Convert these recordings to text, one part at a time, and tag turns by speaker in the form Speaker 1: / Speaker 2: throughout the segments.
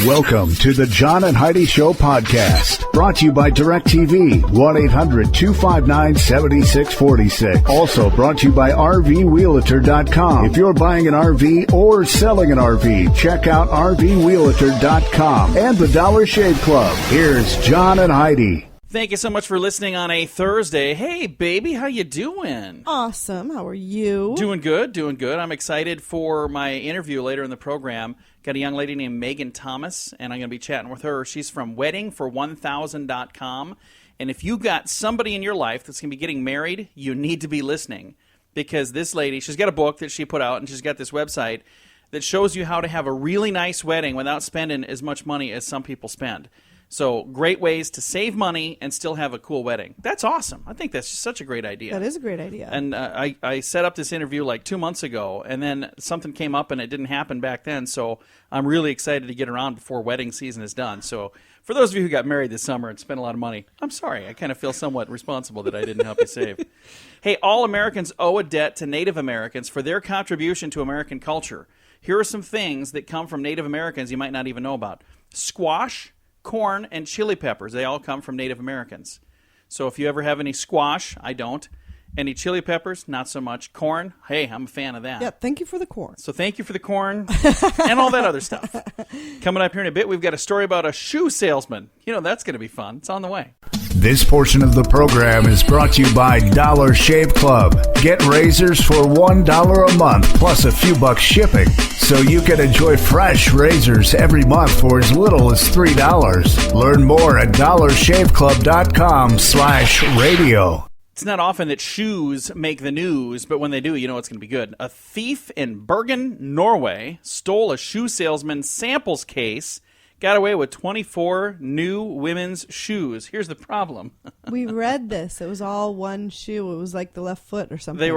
Speaker 1: Welcome to the John and Heidi Show podcast, brought to you by DirecTV, 1-800-259-7646. Also brought to you by RVRealtor.com. If you're buying an RV or selling an RV, check out RVRealtor.com and the Dollar Shave Club. Here's John and Heidi.
Speaker 2: Thank you so much for listening on a Thursday. Hey, baby, how you doing?
Speaker 3: Awesome. How are you?
Speaker 2: Doing good, doing good. I'm excited for my interview later in the program. Got a young lady named Megan Thomas, and I'm going to be chatting with her. She's from WeddingFor1000.com. And if you got somebody in your life that's going to be getting married, you need to be listening. Because this lady, she's got a book that she put out, and she's got this website that shows you how to have a really nice wedding without spending as much money as some people spend. So great ways to save money and still have a cool wedding. That's awesome. I think that's just such a great idea.
Speaker 3: That is a great idea.
Speaker 2: And I set up this interview like 2 months ago, and then something came up and it didn't happen back then. So I'm really excited to get around before wedding season is done. So for those of you who got married this summer and spent a lot of money, I'm sorry. I kind of feel somewhat responsible that I didn't help you save. Hey, all Americans owe a debt to Native Americans for their contribution to American culture. Here are some things that come from Native Americans you might not even know about. Squash, corn, and chili peppers. They all come from Native Americans. So if you ever have any squash, I don't. Any chili peppers, not so much. Corn, hey, I'm a fan of that.
Speaker 3: Yeah, thank you for the corn.
Speaker 2: So thank you for the corn and all that other stuff. Coming up here in a bit, we've got a story about a shoe salesman. You know, that's going to be fun. It's on the way.
Speaker 1: This portion of the program is brought to you by Dollar Shave Club. Get razors for $1 a month plus a few bucks shipping, so you can enjoy fresh razors every month for as little as $3. Learn more at dollarshaveclub.com/radio.
Speaker 2: It's not often that shoes make the news, but when they do, you know it's going to be good. A thief in Bergen, Norway, stole a shoe salesman's samples case, got away with 24 new women's shoes. Here's the problem.
Speaker 3: We read this. It was all one shoe. It was like the left foot or something.
Speaker 2: They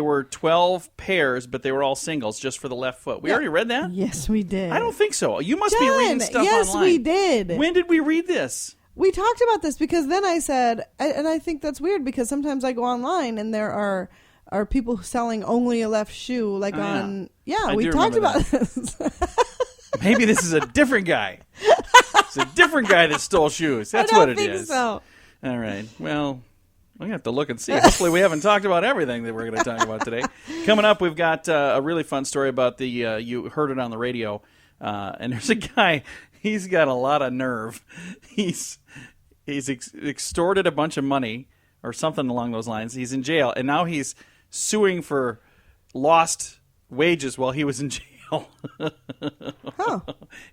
Speaker 2: were 12 pairs, but they were all singles just for the left foot. We already read that?
Speaker 3: Yes, we did.
Speaker 2: I don't think so. You must be reading stuff
Speaker 3: yes,
Speaker 2: online.
Speaker 3: Yes, we did.
Speaker 2: When did we read this?
Speaker 3: We talked about this because then I said, and I think that's weird because sometimes I go online and there are people selling only a left shoe, like we talked about this.
Speaker 2: Maybe this is a different guy. It's a different guy that stole shoes. That's what it is.
Speaker 3: I don't think so.
Speaker 2: All right. Well, we're going to have to look and see. Hopefully we haven't talked about everything that we're going to talk about today. Coming up, we've got a really fun story about the, you heard it on the radio, and there's a guy, he's got a lot of nerve. He's extorted a bunch of money or something along those lines. He's in jail, and now he's suing for lost wages while he was in jail.
Speaker 3: Huh.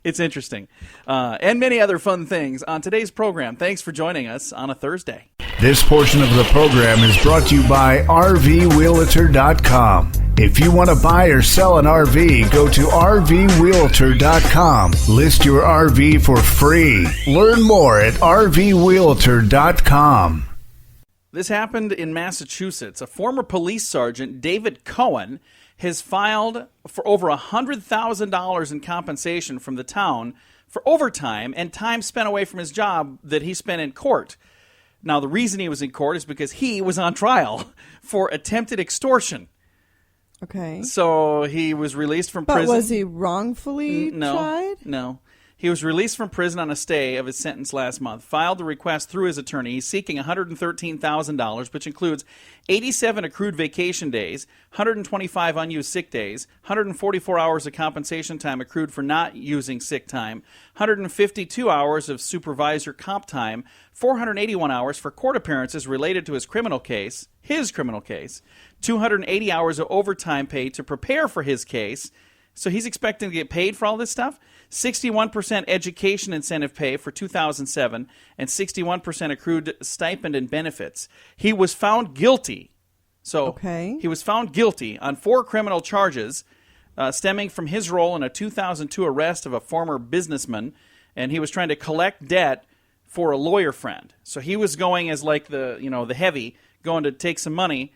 Speaker 2: It's interesting. And many other fun things on today's program. Thanks for joining us on a Thursday.
Speaker 1: This portion of the program is brought to you by RVRealtor.com. If you want to buy or sell an RV, go to RVRealtor.com. List your RV for free. Learn more at RVRealtor.com.
Speaker 2: This happened in Massachusetts. A former police sergeant, David Cohen, has filed for over $100,000 in compensation from the town for overtime and time spent away from his job that he spent in court. Now, the reason he was in court is because he was on trial for attempted extortion.
Speaker 3: Okay.
Speaker 2: So he was released from prison.
Speaker 3: But was he wrongfully tried?
Speaker 2: No. He was released from prison on a stay of his sentence last month, filed the request through his attorney. He's seeking $113,000, which includes 87 accrued vacation days, 125 unused sick days, 144 hours of compensation time accrued for not using sick time, 152 hours of supervisor comp time, 481 hours for court appearances related to his criminal case, 280 hours of overtime pay to prepare for his case. So he's expecting to get paid for all this stuff. 61% education incentive pay for 2007 and 61% accrued stipend and benefits. He was found guilty. He was found guilty on 4 criminal charges stemming from his role in a 2002 arrest of a former businessman, and he was trying to collect debt for a lawyer friend. So he was going as like the heavy, going to take some money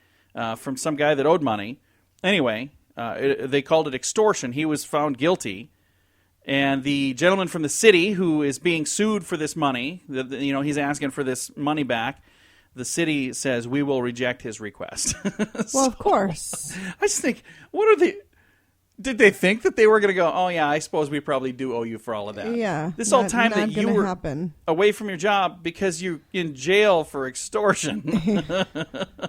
Speaker 2: from some guy that owed money. Anyway, they called it extortion. He was found guilty. And the gentleman from the city who is being sued for this money, he's asking for this money back, the city says, we will reject his request.
Speaker 3: Well, of course.
Speaker 2: I just think, what are the... Did they think that they were going to go, oh, yeah, I suppose we probably do owe you for all of that?
Speaker 3: Yeah.
Speaker 2: This whole time that you were
Speaker 3: happen.
Speaker 2: away from your job because you're in jail for extortion.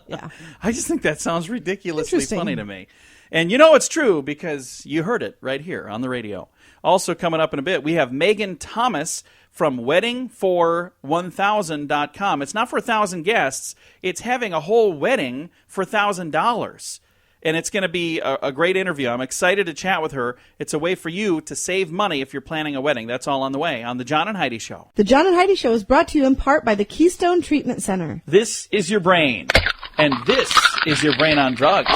Speaker 3: Yeah.
Speaker 2: I just think that sounds ridiculously funny to me. And you know it's true because you heard it right here on the radio. Also coming up in a bit, we have Megan Thomas from WeddingFor1000.com. It's not for 1,000 guests. It's having a whole wedding for $1,000. And it's going to be a great interview. I'm excited to chat with her. It's a way for you to save money if you're planning a wedding. That's all on the way on The John and Heidi Show.
Speaker 3: The John and Heidi Show is brought to you in part by the Keystone Treatment Center.
Speaker 2: This is your brain, and this is your brain on drugs.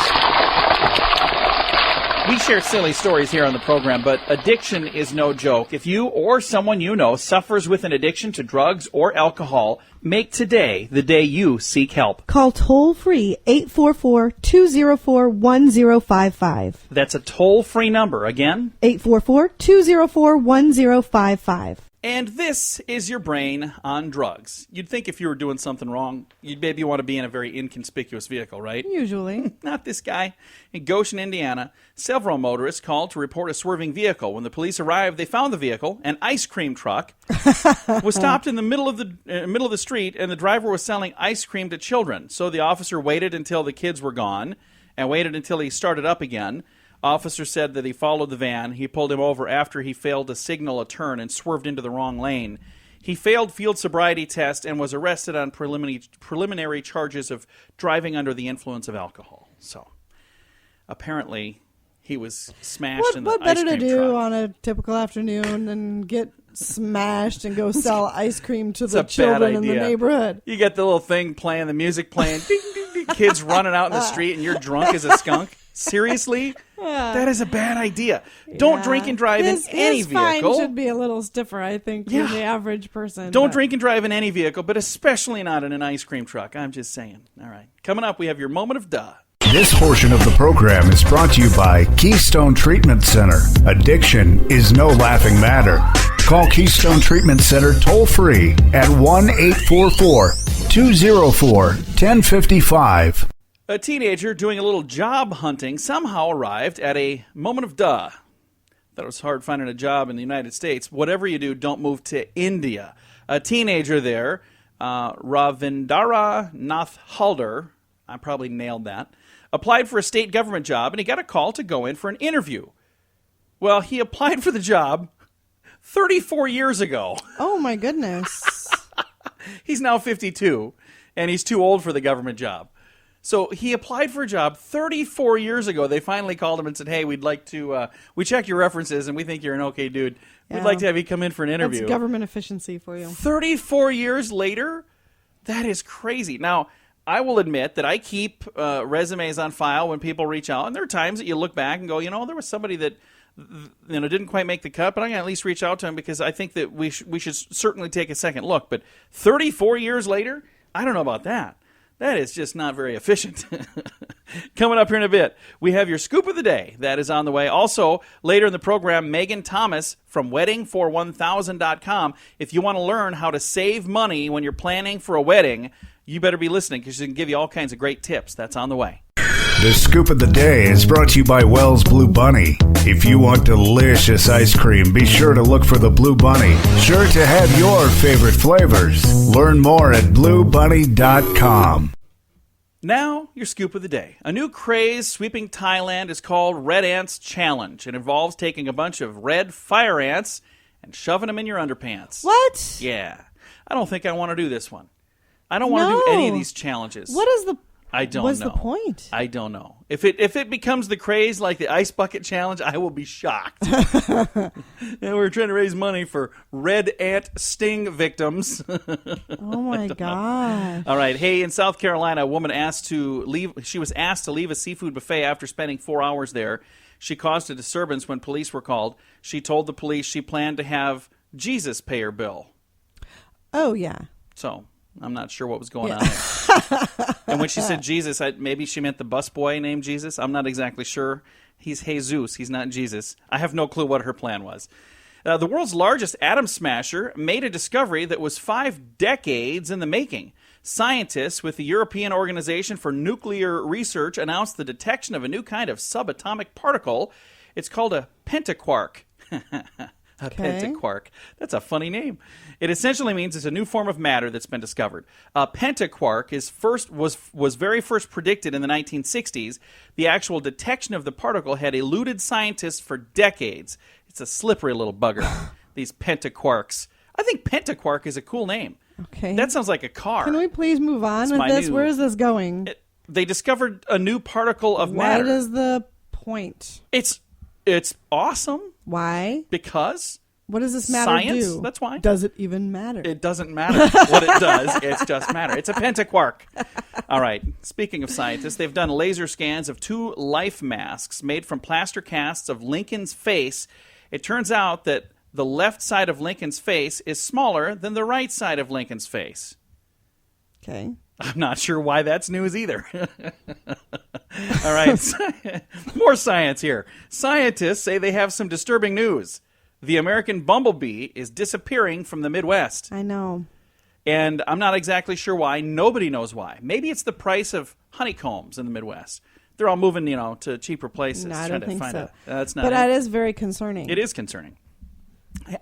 Speaker 2: We share silly stories here on the program, but addiction is no joke. If you or someone you know suffers with an addiction to drugs or alcohol, make today the day you seek help.
Speaker 3: Call toll-free 844-204-1055.
Speaker 2: That's a toll-free number. Again?
Speaker 3: 844-204-1055.
Speaker 2: And this is your brain on drugs. You'd think if you were doing something wrong, you'd maybe want to be in a very inconspicuous vehicle, right?
Speaker 3: Usually.
Speaker 2: Not this guy. In Goshen, Indiana, several motorists called to report a swerving vehicle. When the police arrived, they found the vehicle, an ice cream truck, was stopped in the middle of the street, and the driver was selling ice cream to children. So the officer waited until the kids were gone and waited until he started up again. Officer said that he followed the van. He pulled him over after he failed to signal a turn and swerved into the wrong lane. He failed field sobriety test and was arrested on preliminary charges of driving under the influence of alcohol. So, apparently, he was smashed in the ice cream truck.
Speaker 3: What better to do on a typical afternoon than get smashed and go sell ice cream to the children in the neighborhood?
Speaker 2: You get the little thing playing, the music playing, ding, ding, ding, kids running out in the street, and you're drunk as a skunk. Seriously? That is a bad idea. Don't drink and drive in any vehicle.
Speaker 3: His fine should be a little stiffer, I think, than the average person.
Speaker 2: Don't drink and drive in any vehicle, but especially not in an ice cream truck. I'm just saying. All right. Coming up, we have your moment of duh.
Speaker 1: This portion of the program is brought to you by Keystone Treatment Center. Addiction is no laughing matter. Call Keystone Treatment Center toll-free at 1-844-204-1055.
Speaker 2: A teenager doing a little job hunting somehow arrived at a moment of duh. Thought it was hard finding a job in the United States. Whatever you do, don't move to India. A teenager there, Ravindra Nath Halder, I probably nailed that, applied for a state government job, and he got a call to go in for an interview. Well, he applied for the job 34 years ago.
Speaker 3: Oh, my goodness.
Speaker 2: He's now 52, and he's too old for the government job. So he applied for a job 34 years ago. They finally called him and said, hey, we'd like to, we checked your references and we think you're an okay dude. We'd like to have you come in for an interview.
Speaker 3: That's government efficiency for you.
Speaker 2: 34 years later? That is crazy. Now, I will admit that I keep resumes on file when people reach out. And there are times that you look back and go, there was somebody that didn't quite make the cut, but I'm going to at least reach out to him because I think that we should certainly take a second look. But 34 years later? I don't know about that. That is just not very efficient. Coming up here in a bit, we have your scoop of the day. That is on the way. Also, later in the program, Megan Thomas from WeddingFor1000.com. If you want to learn how to save money when you're planning for a wedding, you better be listening because she can give you all kinds of great tips. That's on the way.
Speaker 1: The scoop of the day is brought to you by Wells Blue Bunny. If you want delicious ice cream, be sure to look for the Blue Bunny. Sure to have your favorite flavors. Learn more at bluebunny.com.
Speaker 2: Now, your scoop of the day. A new craze sweeping Thailand is called Red Ants Challenge. It involves taking a bunch of red fire ants and shoving them in your underpants.
Speaker 3: What?
Speaker 2: Yeah. I don't think I want to do this one. I don't want to do any of these challenges.
Speaker 3: What is the
Speaker 2: What's
Speaker 3: the point?
Speaker 2: I don't know. If it becomes the craze like the Ice Bucket Challenge, I will be shocked. And we're trying to raise money for red ant sting victims.
Speaker 3: Oh, my gosh.
Speaker 2: All right. Hey, in South Carolina, a woman she was asked to leave a seafood buffet after spending 4 hours there. She caused a disturbance when police were called. She told the police she planned to have Jesus pay her bill.
Speaker 3: Oh, yeah.
Speaker 2: So I'm not sure what was going on there. And when she said Jesus, maybe she meant the busboy named Jesus. I'm not exactly sure. He's Jesus. He's not Jesus. I have no clue what her plan was. The world's largest atom smasher made a discovery that was 5 decades in the making. Scientists with the European Organization for Nuclear Research announced the detection of a new kind of subatomic particle. It's called a pentaquark. Pentaquark. That's a funny name. It essentially means it's a new form of matter that's been discovered. A pentaquark was very first predicted in the 1960s. The actual detection of the particle had eluded scientists for decades. It's a slippery little bugger, these pentaquarks. I think pentaquark is a cool name.
Speaker 3: Okay.
Speaker 2: That sounds like a car.
Speaker 3: Can we please move on with this? Where is this going?
Speaker 2: They discovered a new particle of matter.
Speaker 3: What is the point?
Speaker 2: It's awesome.
Speaker 3: Why?
Speaker 2: Because
Speaker 3: what does this matter
Speaker 2: science,
Speaker 3: do?
Speaker 2: That's why.
Speaker 3: Does it even matter?
Speaker 2: It doesn't matter what it does. It's just matter. It's a pentaquark. All right. Speaking of scientists, they've done laser scans of 2 life masks made from plaster casts of Lincoln's face. It turns out that the left side of Lincoln's face is smaller than the right side of Lincoln's face.
Speaker 3: Okay.
Speaker 2: I'm not sure why that's news either. All right. More science here. Scientists say they have some disturbing news. The American bumblebee is disappearing from the Midwest.
Speaker 3: I know.
Speaker 2: And I'm not exactly sure why. Nobody knows why. Maybe it's the price of honeycombs in the Midwest. They're all moving, to cheaper places.
Speaker 3: No, I don't think so.
Speaker 2: That's not
Speaker 3: but that is very concerning.
Speaker 2: It is concerning.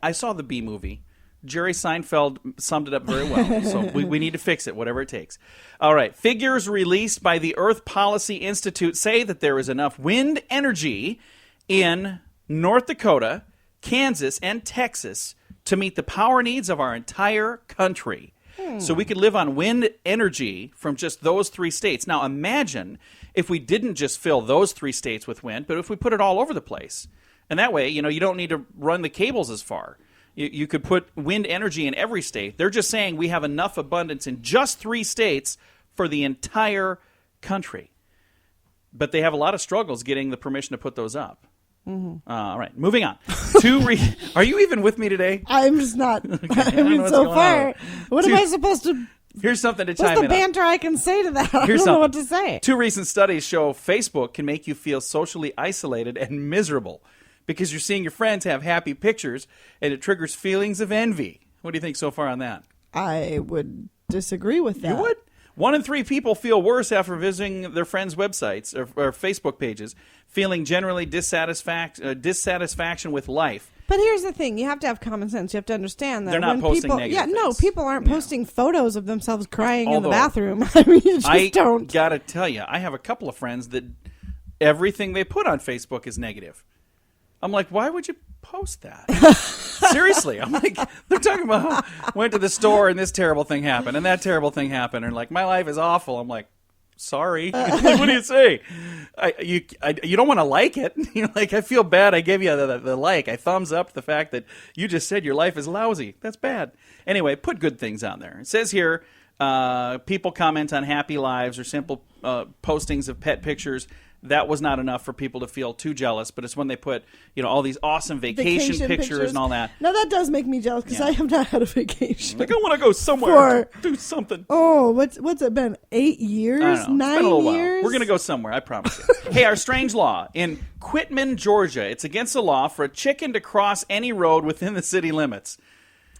Speaker 2: I saw the Bee movie. Jerry Seinfeld summed it up very well. So we need to fix it, whatever it takes. All right. Figures released by the Earth Policy Institute say that there is enough wind energy in North Dakota, Kansas, and Texas to meet the power needs of our entire country. So we could live on wind energy from just those 3 states. Now imagine if we didn't just fill those 3 states with wind, but if we put it all over the place. And that way, you don't need to run the cables as far. You could put wind energy in every state. They're just saying we have enough abundance in just 3 states for the entire country. But they have a lot of struggles getting the permission to put those up. Mm-hmm. All right, moving on. Are you even with me today?
Speaker 3: I'm just not. Okay, I mean, so far, what am I supposed to...
Speaker 2: Here's something to chime in on.
Speaker 3: What's the banter I can say to that? I don't know what to say.
Speaker 2: 2 recent studies show Facebook can make you feel socially isolated and miserable because you're seeing your friends have happy pictures, and it triggers feelings of envy. What do you think so far on that?
Speaker 3: I would disagree with that.
Speaker 2: You would? 1 in 3 people feel worse after visiting their friends' websites or Facebook pages, feeling generally dissatisfaction with life.
Speaker 3: But here's the thing. You have to have common sense. You have to understand that
Speaker 2: they're not posting
Speaker 3: people,
Speaker 2: negative things.
Speaker 3: No, people aren't posting photos of themselves crying in the bathroom. I mean, you just don't.
Speaker 2: I got to tell you, I have a couple of friends that everything they put on Facebook is negative. I'm like, why would you post that? Seriously. I'm like, they're talking about went to the store and this terrible thing happened and that terrible thing happened. And like, my life is awful. I'm like, sorry. What do you say? You don't want to like it. Like, I feel bad. I gave you the like. I thumbs up the fact that you just said your life is lousy. That's bad. Anyway, put good things on there. It says here, people comment on happy lives or simple postings of pet pictures. That was not enough for people to feel too jealous, but it's when they put, all these awesome vacation pictures and all that.
Speaker 3: Now that does make me jealous because I have not had a vacation.
Speaker 2: Like, I want to go somewhere to do something.
Speaker 3: Oh, what's it been? 8 years?
Speaker 2: I don't know.
Speaker 3: 9
Speaker 2: it's been a little
Speaker 3: years?
Speaker 2: While. We're going to go somewhere, I promise you. Hey, our strange law. In Quitman, Georgia, it's against the law for a chicken to cross any road within the city limits.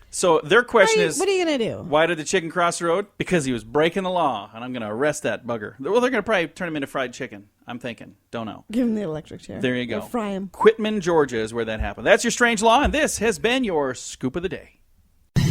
Speaker 2: So their question is...
Speaker 3: What are you going to do?
Speaker 2: Why did the chicken cross the road? Because he was breaking the law, and I'm going to arrest that bugger. Well, they're going to probably turn him into fried chicken. I'm thinking. Don't know.
Speaker 3: Give him the electric chair.
Speaker 2: There you go.
Speaker 3: Or fry him.
Speaker 2: Quitman, Georgia is where that happened. That's your strange law, and this has been your Scoop of the Day.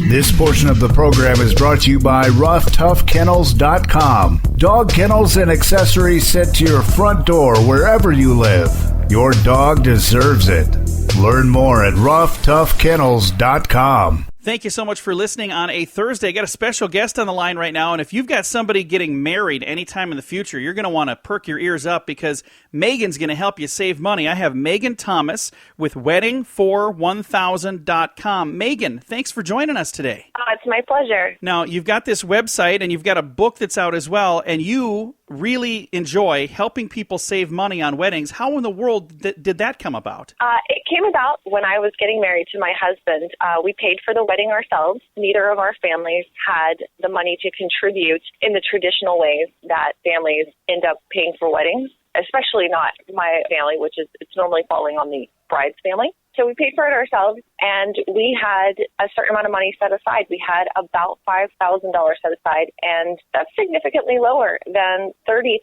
Speaker 1: This portion of the program is brought to you by RoughToughKennels.com. Dog kennels and accessories sent to your front door wherever you live. Your dog deserves it. Learn more at RoughToughKennels.com.
Speaker 2: Thank you so much for listening on a Thursday. I got a special guest on the line right now, and if you've got somebody getting married anytime in the future, you're going to want to perk your ears up because Megan's going to help you save money. I have Megan Thomas with WeddingFor1000.com. Megan, thanks for joining us today.
Speaker 4: It's my pleasure.
Speaker 2: Now, you've got this website, and you've got a book that's out as well, and you really enjoy helping people save money on weddings. How in the world did that come about?
Speaker 4: It came about when I was getting married to my husband. We paid for the wedding ourselves. Neither of our families had the money to contribute in the traditional ways that families end up paying for weddings, especially not my family, which is it's normally falling on the bride's family. So we paid for it ourselves, and we had a certain amount of money set aside. We had about $5,000 set aside, and that's significantly lower than $30,000,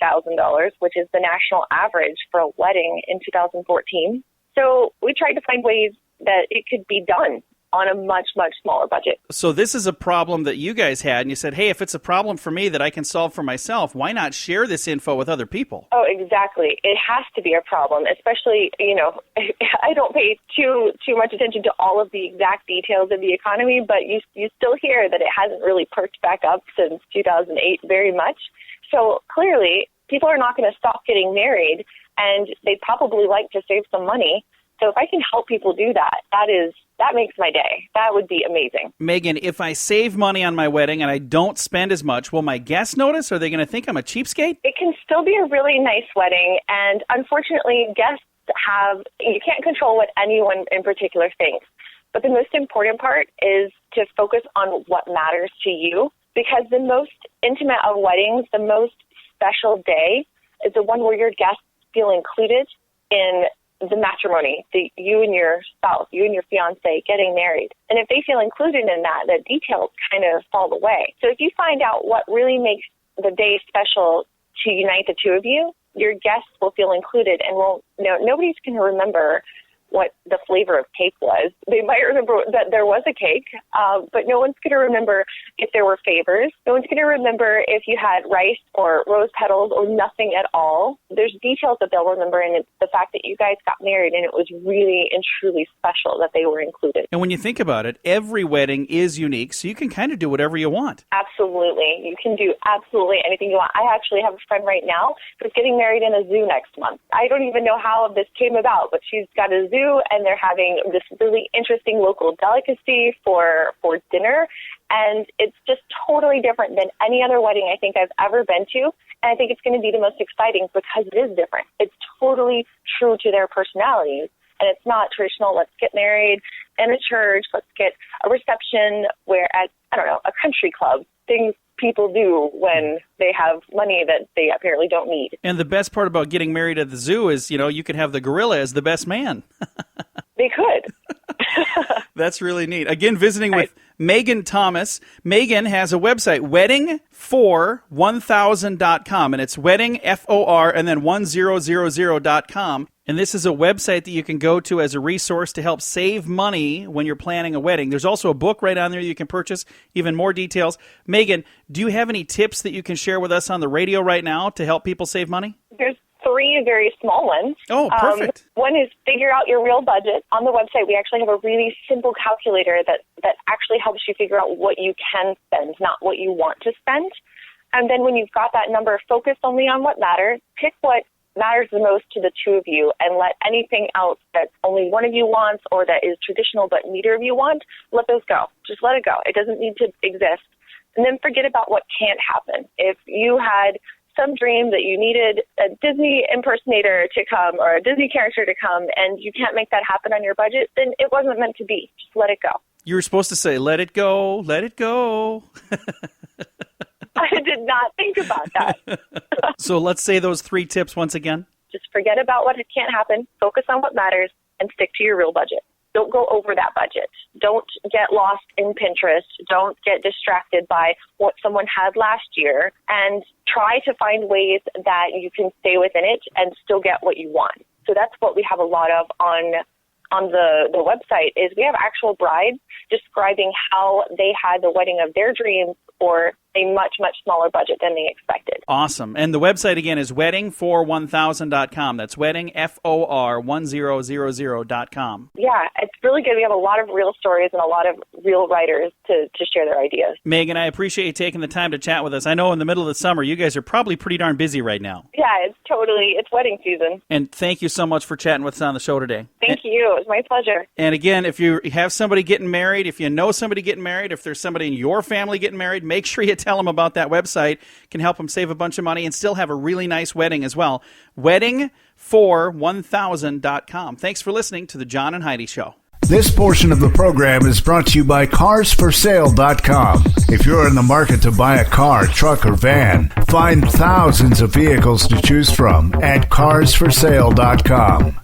Speaker 4: which is the national average for a wedding in 2014. So we tried to find ways that it could be done on a much, much smaller budget.
Speaker 2: So this is a problem that you guys had, and you said, hey, if it's a problem for me that I can solve for myself, why not share this info with other people?
Speaker 4: Oh, exactly. It has to be a problem, especially, I don't pay too much attention to all of the exact details of the economy, but you still hear that it hasn't really perked back up since 2008 very much. So clearly, people are not going to stop getting married, and they'd probably like to save some money. So if I can help people do that, that makes my day. That would be amazing.
Speaker 2: Megan, if I save money on my wedding and I don't spend as much, will my guests notice? Are they going to think I'm a cheapskate?
Speaker 4: It can still be a really nice wedding, and unfortunately, guests you can't control what anyone in particular thinks. But the most important part is to focus on what matters to you, because the most intimate of weddings, the most special day, is the one where your guests feel included in the matrimony, you and your spouse, you and your fiance getting married. And if they feel included in that, the details kind of fall away. So if you find out what really makes the day special to unite the two of you, your guests will feel included and nobody's going to remember what the flavor of cake was. They might remember that there was a cake, but no one's going to remember if there were favors. No one's going to remember if you had rice or rose petals or nothing at all. There's details that they'll remember, and it's the fact that you guys got married and it was really and truly special that they were included.
Speaker 2: And when you think about it, every wedding is unique, so you can kind of do whatever you want.
Speaker 4: Absolutely. You can do absolutely anything you want. I actually have a friend right now who's getting married in a zoo next month. I don't even know how this came about, but she's got a zoo, and they're having this really interesting local delicacy for dinner, and it's just totally different than any other wedding I think I've ever been to, and I think it's going to be the most exciting because it is different. It's totally true to their personalities, and it's not traditional, let's get married in a church, let's get a reception where at, a country club, things people do when they have money that they apparently don't need.
Speaker 2: And the best part about getting married at the zoo is, you could have the gorilla as the best man.
Speaker 4: They could.
Speaker 2: That's really neat. Again, visiting with Megan Thomas. Megan has a website, weddingfor1000.com, and it's wedding, F-O-R, and then 1000.com. And this is a website that you can go to as a resource to help save money when you're planning a wedding. There's also a book right on there you can purchase, even more details. Megan, do you have any tips that you can share with us on the radio right now to help people save money?
Speaker 4: There's 3 very small ones.
Speaker 2: Oh, perfect.
Speaker 4: One is figure out your real budget. On the website, we actually have a really simple calculator that actually helps you figure out what you can spend, not what you want to spend. And then when you've got that number, focus only on what matters. Pick what matters the most to the two of you, and let anything else that only one of you wants or that is traditional but neither of you want, let those go. Just let it go. It doesn't need to exist. And then forget about what can't happen. If you had some dream that you needed a Disney impersonator to come or a Disney character to come and you can't make that happen on your budget, then it wasn't meant to be. Just let it go.
Speaker 2: You were supposed to say, let it go, let it go.
Speaker 4: I did not think about that.
Speaker 2: So let's say those 3 tips once again.
Speaker 4: Just forget about what can't happen, focus on what matters, and stick to your real budget. Don't go over that budget. Don't get lost in Pinterest. Don't get distracted by what someone had last year, and try to find ways that you can stay within it and still get what you want. So that's what we have a lot of on the website, is we have actual brides describing how they had the wedding of their dreams for a much, much smaller budget than they expected.
Speaker 2: Awesome. And the website, again, is weddingfor1000.com. That's wedding, F-O-R, 1000.com.
Speaker 4: Yeah, it's really good. We have a lot of real stories and a lot of real writers to share their ideas.
Speaker 2: Megan, I appreciate you taking the time to chat with us. I know in the middle of the summer, you guys are probably pretty darn busy right now.
Speaker 4: Yeah, it's wedding season.
Speaker 2: And thank you so much for chatting with us on the show today.
Speaker 4: Thank you. It was my pleasure.
Speaker 2: And again, if you have somebody getting married, if you know somebody getting married, if there's somebody in your family getting married, make sure you tell them about that website. It can help them save a bunch of money and still have a really nice wedding as well. Weddingfor1000.com. Thanks for listening to the John and Heidi Show.
Speaker 1: This portion of the program is brought to you by carsforsale.com. If you're in the market to buy a car, truck, or van, find thousands of vehicles to choose from at carsforsale.com.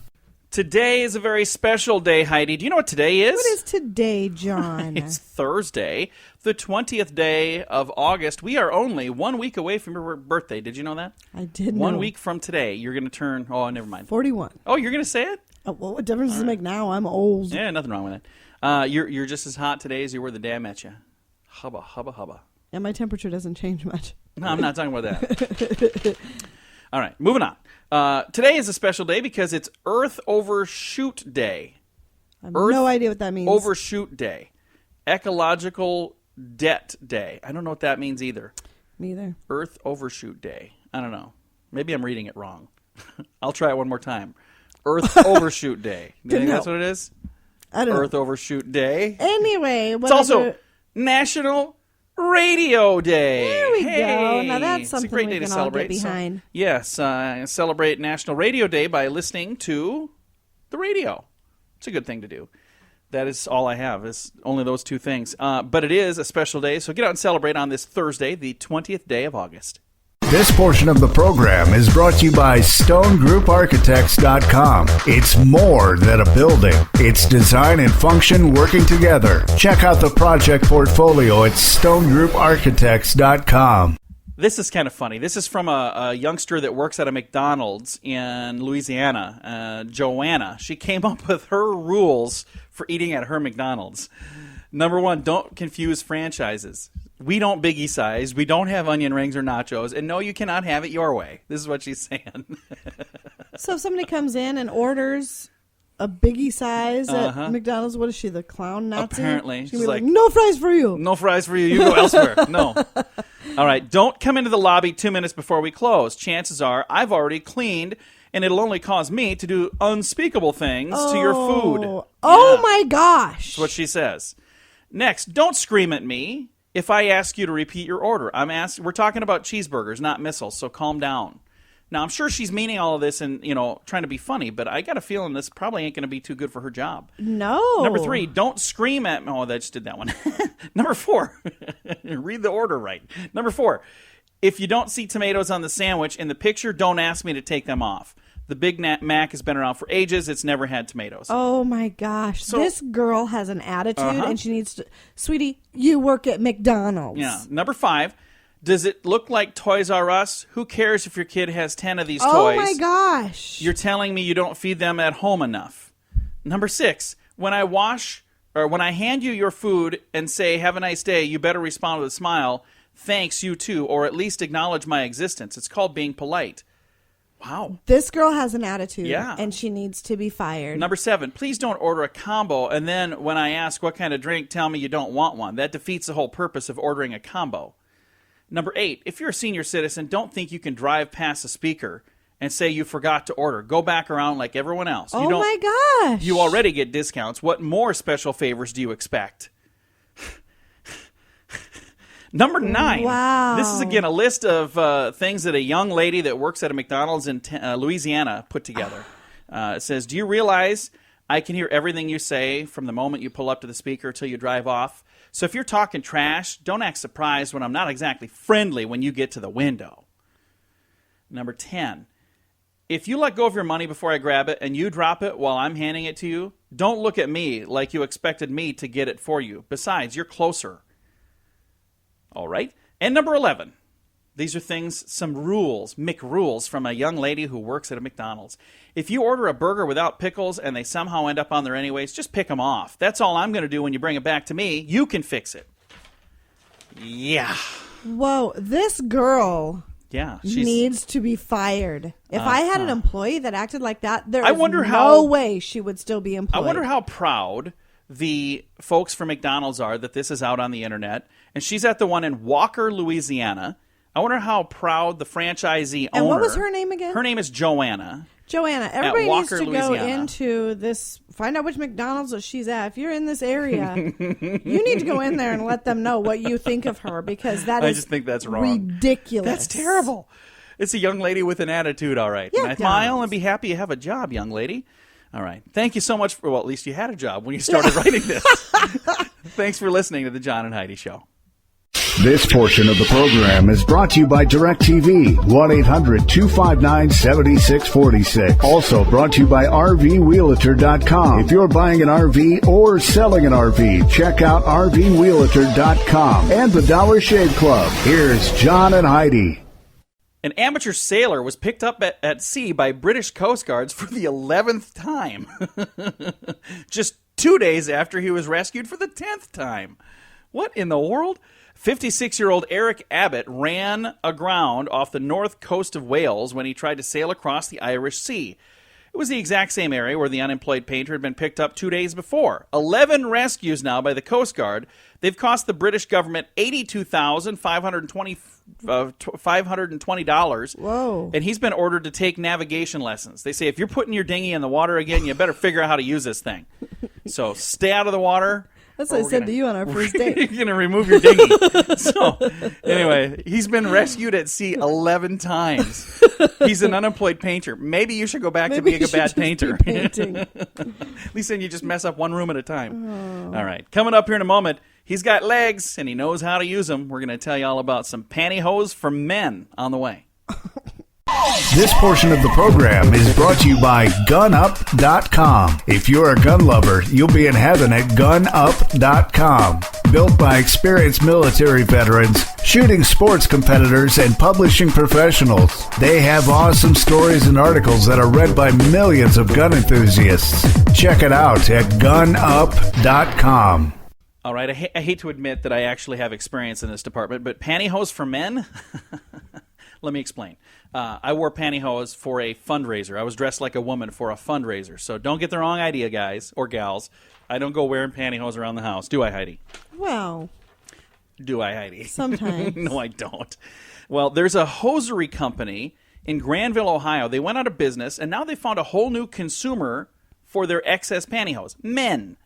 Speaker 2: Today is a very special day, Heidi. Do you know what today is?
Speaker 3: What is today, John?
Speaker 2: It's Thursday, the 20th day of August. We are only 1 week away from your birthday. Did you know that?
Speaker 3: I did know.
Speaker 2: 1 week from today, you're going to turn, never mind.
Speaker 3: 41.
Speaker 2: Oh, you're going to say it?
Speaker 3: Well, what difference does it make now? I'm old.
Speaker 2: Yeah, nothing wrong with it. You're just as hot today as you were the day I met you. Hubba, hubba, hubba.
Speaker 3: And my temperature doesn't change much.
Speaker 2: No, I'm not talking about that. All right, moving on. Today is a special day because it's Earth Overshoot Day.
Speaker 3: I have no idea what that means.
Speaker 2: Overshoot Day. Ecological Debt Day. I don't know what that means either.
Speaker 3: Me either.
Speaker 2: Earth Overshoot Day. I don't know. Maybe I'm reading it wrong. I'll try it one more time. Earth Overshoot Day. Do you think that's what it is?
Speaker 3: I don't know.
Speaker 2: Earth Overshoot Day.
Speaker 3: Anyway,
Speaker 2: it's also National Radio Day.
Speaker 3: There we go. Now that's something
Speaker 2: it's a great
Speaker 3: we
Speaker 2: day
Speaker 3: can
Speaker 2: to celebrate.
Speaker 3: all get behind.
Speaker 2: So, yes, celebrate National Radio Day by listening to the radio. It's a good thing to do. That is all I have, is only those two things. But it is a special day, so get out and celebrate on this Thursday, the 20th day of August.
Speaker 1: This portion of the program is brought to you by StoneGroupArchitects.com. It's more than a building. It's design and function working together. Check out the project portfolio at StoneGroupArchitects.com.
Speaker 2: This is kind of funny. This is from a youngster that works at a McDonald's in Louisiana, Joanna. She came up with her rules for eating at her McDonald's. Number one, don't confuse franchises. We don't biggie size. We don't have onion rings or nachos. And no, you cannot have it your way. This is what she's saying.
Speaker 3: So if somebody comes in and orders a biggie size at McDonald's, what is she, the clown Nazi?
Speaker 2: Apparently.
Speaker 3: She's like, no fries for you.
Speaker 2: No fries for you. You go elsewhere. No. All right. Don't come into the lobby 2 minutes before we close. Chances are I've already cleaned, and it'll only cause me to do unspeakable things to your food.
Speaker 3: Oh, my gosh.
Speaker 2: That's what she says. Next, don't scream at me if I ask you to repeat your order. We're talking about cheeseburgers, not missiles, so calm down. Now, I'm sure she's meaning all of this and, trying to be funny, but I got a feeling this probably ain't going to be too good for her job.
Speaker 3: No.
Speaker 2: Number 3, don't scream at me. Oh, I just did that one. Number 4, read the order right. Number 4, if you don't see tomatoes on the sandwich in the picture, don't ask me to take them off. The Big Mac has been around for ages. It's never had tomatoes.
Speaker 3: Oh, my gosh. So, this girl has an attitude, and she needs to... Sweetie, you work at McDonald's.
Speaker 2: Yeah. Number 5, does it look like Toys R Us? Who cares if your kid has 10 of these toys?
Speaker 3: Oh, my gosh.
Speaker 2: You're telling me you don't feed them at home enough. Number 6, when I hand you your food and say, have a nice day, you better respond with a smile. Thanks, you too, or at least acknowledge my existence. It's called being polite. Wow.
Speaker 3: This girl has an attitude,
Speaker 2: yeah,
Speaker 3: and she needs to be fired.
Speaker 2: Number 7, please don't order a combo, and then when I ask what kind of drink, tell me you don't want one. That defeats the whole purpose of ordering a combo. Number 8, if you're a senior citizen, don't think you can drive past a speaker and say you forgot to order. Go back around like everyone else.
Speaker 3: Oh, my gosh.
Speaker 2: You already get discounts. What more special favors do you expect? Number 9.
Speaker 3: Wow.
Speaker 2: This is, again, a list of things that a young lady that works at a McDonald's in Louisiana put together. It says, do you realize I can hear everything you say from the moment you pull up to the speaker till you drive off? So if you're talking trash, don't act surprised when I'm not exactly friendly when you get to the window. Number 10. If you let go of your money before I grab it and you drop it while I'm handing it to you, don't look at me like you expected me to get it for you. Besides, you're closer. All right. And number 11. These are some rules, McRules, from a young lady who works at a McDonald's. If you order a burger without pickles and they somehow end up on there anyways, just pick them off. That's all I'm going to do when you bring it back to me. You can fix it. Yeah.
Speaker 3: Whoa, this girl needs to be fired. If I had an employee that acted like that, there is no way she would still be employed.
Speaker 2: I wonder how proud the folks from McDonald's are that this is out on the internet. And she's at the one in Walker, Louisiana. I wonder how proud the franchisee owner...
Speaker 3: And what was her name again?
Speaker 2: Her name is Joanna.
Speaker 3: Joanna. Everybody needs to
Speaker 2: Louisiana.
Speaker 3: go into this, find out which McDonald's that she's at. If you're in this area, you need to go in there and let them know what you think of her, because I just think that's wrong. Ridiculous.
Speaker 2: That's terrible. It's a young lady with an attitude, all right.
Speaker 3: Yeah,
Speaker 2: and I smile and be happy you have a job, young lady. All right. Thank you so much for, well, at least you had a job when you started writing this. Thanks for listening to the John and Heidi Show.
Speaker 1: This portion of the program is brought to you by DirecTV, 1-800-259-7646. Also brought to you by RVWheelator.com. If you're buying an RV or selling an RV, check out RVWheelator.com and the Dollar Shave Club. Here's John and Heidi.
Speaker 2: An amateur sailor was picked up at sea by British Coast Guards for the 11th time. Just 2 days after he was rescued for the 10th time. What in the world? 56-year-old Eric Abbott ran aground off the north coast of Wales when he tried to sail across the Irish Sea. It was the exact same area where the unemployed painter had been picked up 2 days before. 11 rescues now by the Coast Guard. They've cost the British government $82,520.
Speaker 3: Whoa.
Speaker 2: And he's been ordered to take navigation lessons. They say, if you're putting your dinghy in the water again, you better figure out how to use this thing. So stay out of the water.
Speaker 3: That's what I said to you on our first date.
Speaker 2: You're going to remove your dinghy. So, anyway, he's been rescued at sea 11 times. He's an unemployed painter. Maybe you should go back to being a bad painter. At least then you just mess up one room at a time. Oh. All right. Coming up here in a moment, he's got legs and he knows how to use them. We're going to tell you all about some pantyhose for men on the way.
Speaker 1: This portion of the program is brought to you by GunUp.com. If you're a gun lover, you'll be in heaven at GunUp.com. Built by experienced military veterans, shooting sports competitors, and publishing professionals. They have awesome stories and articles that are read by millions of gun enthusiasts. Check it out at GunUp.com.
Speaker 2: All right, I hate to admit that I actually have experience in this department, but pantyhose for men? Let me explain. I wore pantyhose for a fundraiser. I was dressed like a woman for a fundraiser. So don't get the wrong idea, guys or gals. I don't go wearing pantyhose around the house. Do I, Heidi?
Speaker 3: Well.
Speaker 2: Do I, Heidi?
Speaker 3: Sometimes.
Speaker 2: No, I don't. Well, there's a hosiery company in Granville, Ohio. They went out of business, and now they found a whole new consumer for their excess pantyhose. Men.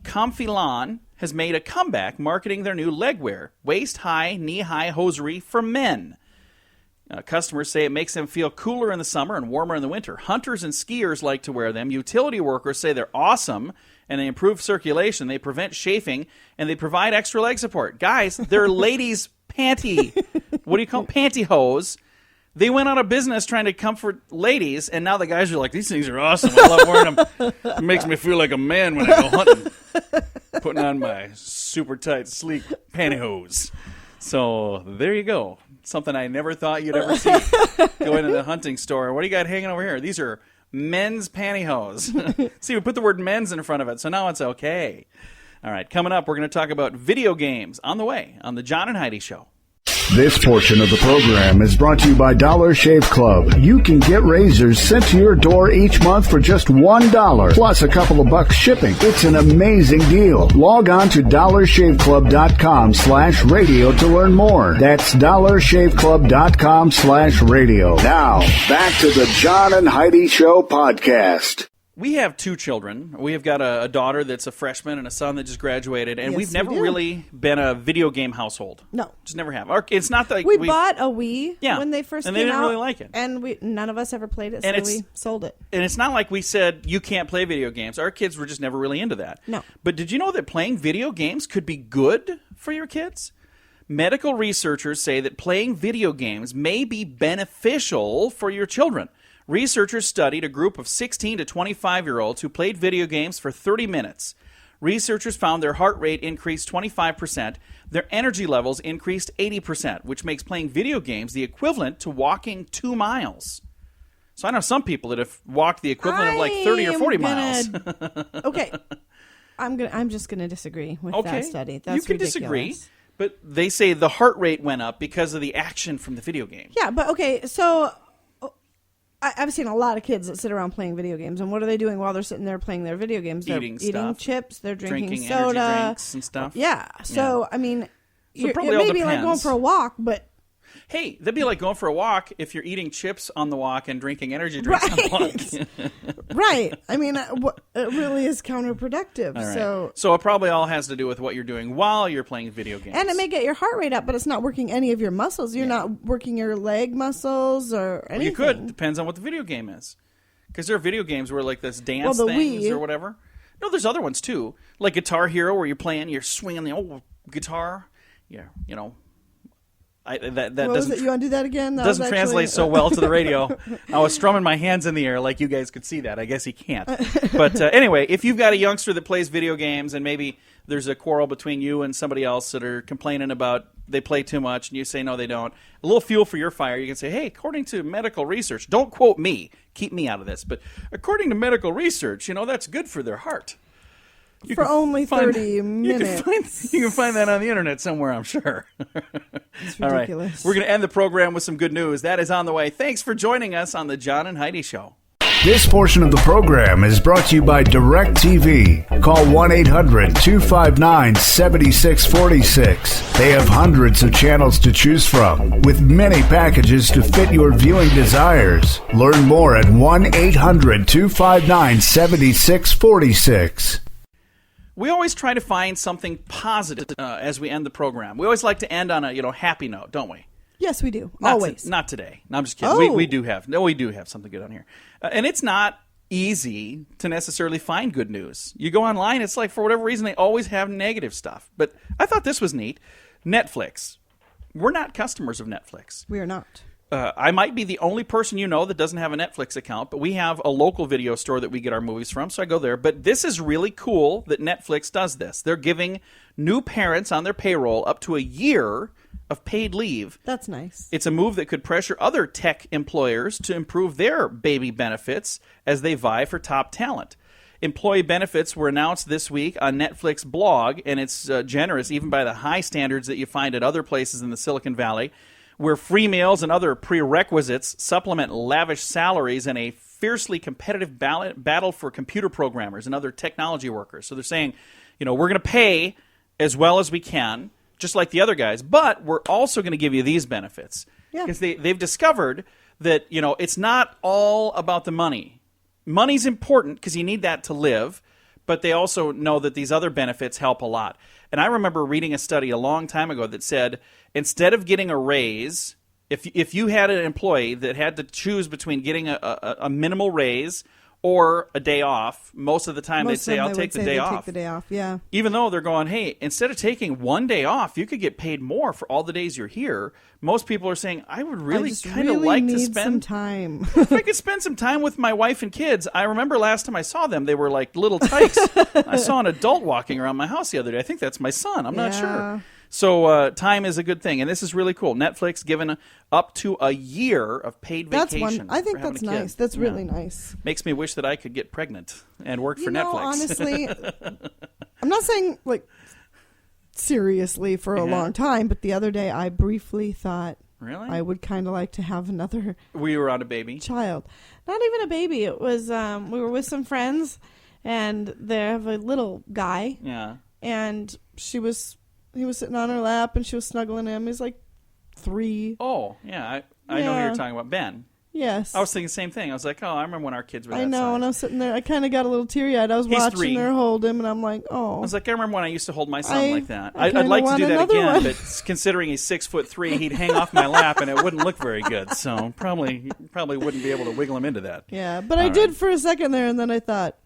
Speaker 2: Comfy Lawn has made a comeback marketing their new legwear, waist-high, knee-high hosiery for men. Customers say it makes them feel cooler in the summer and warmer in the winter. Hunters and skiers like to wear them. Utility workers say they're awesome, and they improve circulation. They prevent chafing, and they provide extra leg support. Guys, they're ladies' pantyhose. They went out of business trying to comfort ladies, and now the guys are like, these things are awesome. I love wearing them. It makes me feel like a man when I go hunting. Putting on my super tight, sleek pantyhose. So there you go. Something I never thought you'd ever see. Go into the hunting store. What do you got hanging over here? These are men's pantyhose. See, we put the word men's in front of it, so now it's okay. All right, coming up, we're going to talk about video games on the way on the John and Heidi Show.
Speaker 1: This portion of the program is brought to you by Dollar Shave Club. You can get razors sent to your door each month for just $1, plus a couple of bucks shipping. It's an amazing deal. Log on to dollarshaveclub.com/radio to learn more. That's dollarshaveclub.com/radio. Now, back to the John and Heidi Show podcast.
Speaker 2: We have two children. We have got a daughter that's a freshman and a son that just graduated, and we've never really been a video game household.
Speaker 3: No.
Speaker 2: Just never have. It's not like
Speaker 3: we bought a Wii when they first
Speaker 2: and
Speaker 3: came
Speaker 2: they didn't
Speaker 3: out,
Speaker 2: really like it.
Speaker 3: And none of us ever played it, so we sold it.
Speaker 2: And it's not like we said, you can't play video games. Our kids were just never really into that.
Speaker 3: No.
Speaker 2: But did you know that playing video games could be good for your kids? Medical researchers say that playing video games may be beneficial for your children. Researchers studied a group of 16 to 25-year-olds who played video games for 30 minutes. Researchers found their heart rate increased 25%, their energy levels increased 80%, which makes playing video games the equivalent to walking 2 miles. So I know some people that have walked the equivalent of like 30 or 40 miles.
Speaker 3: Okay. I'm just going to disagree with that study. That's
Speaker 2: you can
Speaker 3: ridiculous.
Speaker 2: disagree, but they say the heart rate went up because of the action from the video game.
Speaker 3: Yeah, but okay, so I've seen a lot of kids that sit around playing video games, and what are they doing while they're sitting there playing their video games? They're eating chips, they're drinking soda,
Speaker 2: energy drinks and stuff.
Speaker 3: Yeah, so I mean,
Speaker 2: it
Speaker 3: may be like going for a walk, but
Speaker 2: hey, that'd be like going for a walk if you're eating chips on the walk and drinking energy drinks on the walk.
Speaker 3: Right. I mean, it really is counterproductive.
Speaker 2: Right. So it probably all has to do with what you're doing while you're playing video games.
Speaker 3: And it may get your heart rate up, but it's not working any of your muscles. You're not working your leg muscles or anything.
Speaker 2: Well, you could. Depends on what the video game is. Because there are video games where like this dance things or whatever. No, there's other ones too. Like Guitar Hero where you're swinging the old guitar. Yeah, you know. That doesn't.
Speaker 3: You want to do that again? That
Speaker 2: doesn't translate so well to the radio. I was strumming my hands in the air like you guys could see that. I guess you can't. But anyway, if you've got a youngster that plays video games and maybe there's a quarrel between you and somebody else that are complaining about they play too much, and you say no, they don't. A little fuel for your fire. You can say, hey, according to medical research, don't quote me, keep me out of this, but according to medical research, that's good for their heart.
Speaker 3: For only 30 minutes.
Speaker 2: You can find that on the internet somewhere, I'm sure.
Speaker 3: It's ridiculous.
Speaker 2: All right. We're going to end the program with some good news. That is on the way. Thanks for joining us on the John and Heidi Show.
Speaker 1: This portion of the program is brought to you by DirecTV. Call 1-800-259-7646. They have hundreds of channels to choose from, with many packages to fit your viewing desires. Learn more at 1-800-259-7646.
Speaker 2: We always try to find something positive as we end the program. We always like to end on a happy note, don't we?
Speaker 3: Yes, we do.
Speaker 2: Always. Not today. No, I'm just kidding.
Speaker 3: Oh.
Speaker 2: We do have something good on here. And it's not easy to necessarily find good news. You go online, it's like for whatever reason they always have negative stuff. But I thought this was neat. Netflix. We're not customers of Netflix.
Speaker 3: We are not.
Speaker 2: I might be the only person that doesn't have a Netflix account, but we have a local video store that we get our movies from, so I go there. But this is really cool that Netflix does this. They're giving new parents on their payroll up to a year of paid leave.
Speaker 3: That's nice.
Speaker 2: It's a move that could pressure other tech employers to improve their baby benefits as they vie for top talent. Employee benefits were announced this week on Netflix blog, and it's generous even by the high standards that you find at other places in the Silicon Valley, where free meals and other prerequisites supplement lavish salaries and a fiercely competitive battle for computer programmers and other technology workers. So they're saying, we're going to pay as well as we can, just like the other guys, but we're also going to give you these benefits. Because they've discovered that, it's not all about the money. Money's important because you need that to live, but they also know that these other benefits help a lot. And I remember reading a study a long time ago that said, instead of getting a raise, if you had an employee that had to choose between getting a minimal raise or a day off, most of the time they'd say, I'll take the day off.
Speaker 3: Take the day off, yeah.
Speaker 2: Even though they're going, hey, instead of taking one day off, you could get paid more for all the days you're here. Most people are saying, I would really kind of like to spend
Speaker 3: some time.
Speaker 2: If I could spend some time with my wife and kids. I remember last time I saw them, they were like little tykes. I saw an adult walking around my house the other day. I think that's my son. I'm not sure. So time is a good thing, and this is really cool. Netflix giving up to a year of paid vacation.
Speaker 3: I think that's nice. That's really nice.
Speaker 2: Makes me wish that I could get pregnant and work for Netflix.
Speaker 3: Honestly, I'm not saying seriously for a long time, but the other day I briefly thought I would kind of like to have another.
Speaker 2: We were on a baby
Speaker 3: child, not even a baby. It was we were with some friends, and they have a little guy.
Speaker 2: Yeah,
Speaker 3: and he was sitting on her lap, and she was snuggling him. He's like 3.
Speaker 2: Oh, yeah. I know who you're talking about. Ben.
Speaker 3: Yes.
Speaker 2: I was thinking the same thing. I was like, I remember when our kids were that
Speaker 3: I know,
Speaker 2: size.
Speaker 3: and I was sitting there. I kind of got a little teary-eyed. I was watching her hold him, and I'm like, oh.
Speaker 2: I was like, I remember when I used to hold my son like that. I'd like to do that again, but considering he's 6'3", he'd hang off my lap, and it wouldn't look very good. So probably wouldn't be able to wiggle him into that.
Speaker 3: Yeah, but I did for a second there, and then I thought,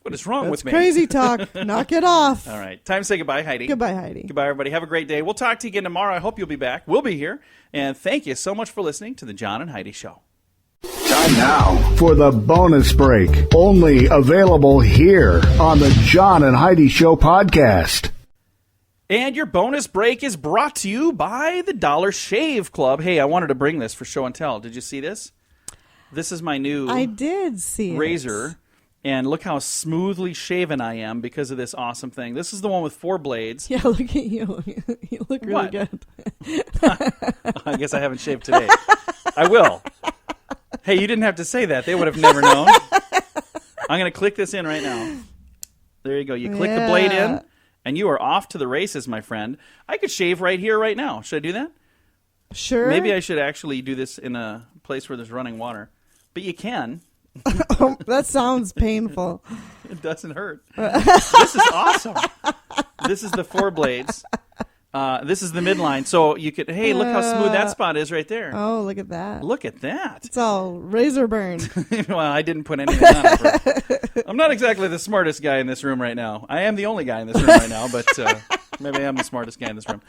Speaker 2: what is wrong with me?
Speaker 3: Crazy talk. Knock it off.
Speaker 2: All right. Time to say goodbye, Heidi.
Speaker 3: Goodbye, Heidi.
Speaker 2: Goodbye, everybody. Have a great day. We'll talk to you again tomorrow. I hope you'll be back. We'll be here. And thank you so much for listening to the John and Heidi Show.
Speaker 1: Time now for the bonus break. Only available here on the John and Heidi Show podcast.
Speaker 2: And your bonus break is brought to you by the Dollar Shave Club. Hey, I wanted to bring this for show and tell. Did you see this? This is my new
Speaker 3: I did see
Speaker 2: razor. And look how smoothly shaven I am because of this awesome thing. This is the one with 4 blades.
Speaker 3: Yeah, look at you. You look really good.
Speaker 2: I guess I haven't shaved today. I will. Hey, you didn't have to say that. They would have never known. I'm going to click this in right now. There you go. You click the blade in, and you are off to the races, my friend. I could shave right here, right now. Should I do that?
Speaker 3: Sure.
Speaker 2: Maybe I should actually do this in a place where there's running water. But you can.
Speaker 3: That sounds painful.
Speaker 2: It doesn't hurt. This is awesome. This is the 4 blades. This is the midline. So you could, hey, look how smooth that spot is right there.
Speaker 3: Oh, look at that.
Speaker 2: Look at that.
Speaker 3: It's all razor burn.
Speaker 2: Well, I didn't put anything on it. I'm not exactly the smartest guy in this room right now. I am the only guy in this room right now, but maybe I am the smartest guy in this room.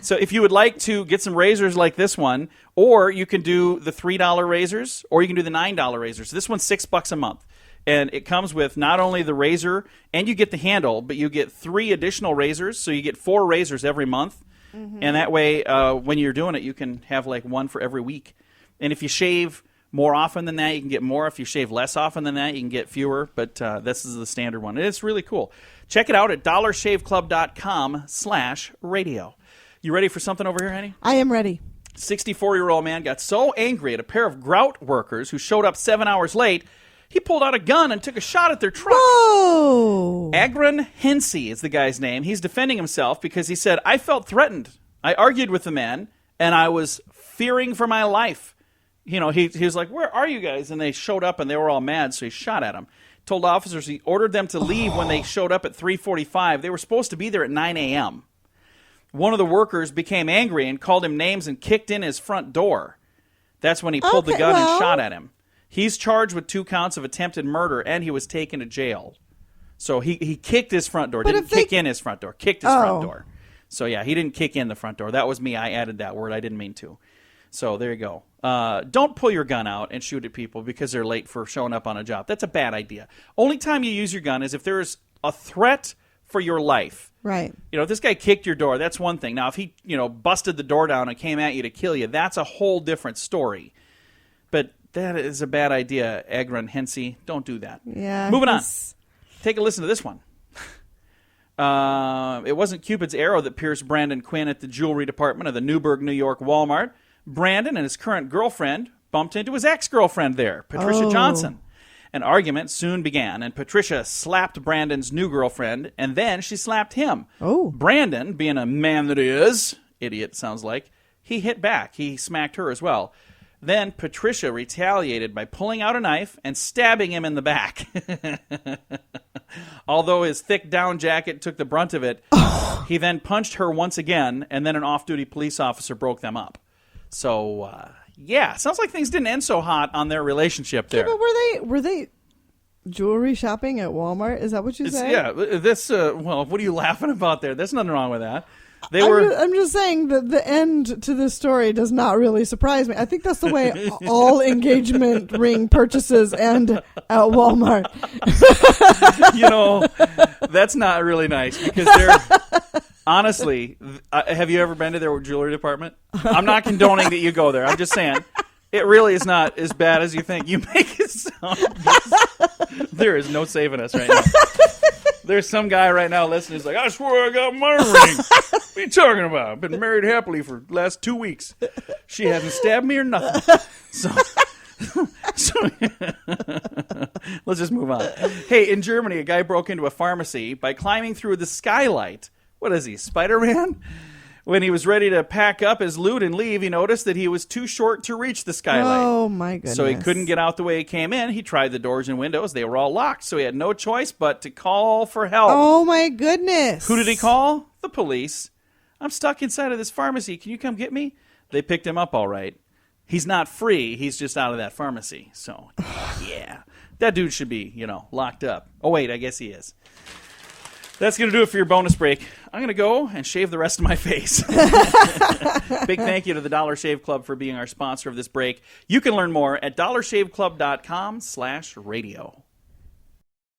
Speaker 2: So if you would like to get some razors like this one, or you can do the $3 razors, or you can do the $9 razors. This one's $6 a month. And it comes with not only the razor, and you get the handle, but you get 3 additional razors. So you get 4 razors every month. And that way, when you're doing it, you can have like one for every week. And if you shave more often than that, you can get more. If you shave less often than that, you can get fewer. But this is the standard one. It's really cool. Check it out at dollarshaveclub.com/radio. You ready for something over here, honey?
Speaker 3: I am ready.
Speaker 2: 64-year-old man got so angry at a pair of grout workers who showed up 7 hours late, he pulled out a gun and took a shot at their truck.
Speaker 3: Whoa!
Speaker 2: Agron Hensey is the guy's name. He's defending himself because he said, I felt threatened. I argued with the man, and I was fearing for my life. He was like, where are you guys? And they showed up, and they were all mad, so he shot at them. Told officers he ordered them to leave when they showed up at 3:45. They were supposed to be there at 9 a.m. One of the workers became angry and called him names and kicked in his front door. That's when he pulled the gun and shot at him. He's charged with 2 counts of attempted murder, and he was taken to jail. So he kicked his front door. Didn't kick in his front door. Kicked his front door. So, yeah, he didn't kick in the front door. That was me. I added that word. I didn't mean to. So there you go. Don't pull your gun out and shoot at people because they're late for showing up on a job. That's a bad idea. Only time you use your gun is if there's a threat for your life.
Speaker 3: Right.
Speaker 2: If this guy kicked your door, that's one thing. Now, if he, busted the door down and came at you to kill you, that's a whole different story. But that is a bad idea, Agron Hensey. Don't do that.
Speaker 3: Yeah.
Speaker 2: Moving on. Take a listen to this one. It wasn't Cupid's arrow that pierced Brandon Quinn at the jewelry department of the Newburgh, New York Walmart. Brandon and his current girlfriend bumped into his ex-girlfriend there, Patricia Johnson. An argument soon began, and Patricia slapped Brandon's new girlfriend, and then she slapped him.
Speaker 3: Oh.
Speaker 2: Brandon, being a man that he is, idiot sounds like, he hit back. He smacked her as well. Then Patricia retaliated by pulling out a knife and stabbing him in the back. Although his thick down jacket took the brunt of it, he then punched her once again, and then an off-duty police officer broke them up. So, sounds like things didn't end so hot on their relationship there.
Speaker 3: Yeah, but were they jewelry shopping at Walmart? Is that what you said?
Speaker 2: Yeah, what are you laughing about there? There's nothing wrong with that.
Speaker 3: I'm just saying that the end to this story does not really surprise me. I think that's the way all engagement ring purchases end at Walmart.
Speaker 2: That's not really nice because they're honestly. Have you ever been to their jewelry department? I'm not condoning that you go there. I'm just saying it really is not as bad as you think. You make it sound. There is no saving us right now. There's some guy right now listening who's like, I swear I got my ring. What are you talking about? I've been married happily for the last 2 weeks. She hasn't stabbed me or nothing. So let's just move on. Hey, in Germany, a guy broke into a pharmacy by climbing through the skylight. What is he, Spider-Man? When he was ready to pack up his loot and leave, he noticed that he was too short to reach the skylight.
Speaker 3: Oh, my goodness.
Speaker 2: So he couldn't get out the way he came in. He tried the doors and windows. They were all locked, so he had no choice but to call for help.
Speaker 3: Oh, my goodness.
Speaker 2: Who did he call? The police. I'm stuck inside of this pharmacy. Can you come get me? They picked him up all right. He's not free. He's just out of that pharmacy. So, yeah. That dude should be, locked up. Oh, wait, I guess he is. That's going to do it for your bonus break. I'm going to go and shave the rest of my face. Big thank you to the Dollar Shave Club for being our sponsor of this break. You can learn more at dollarshaveclub.com/radio.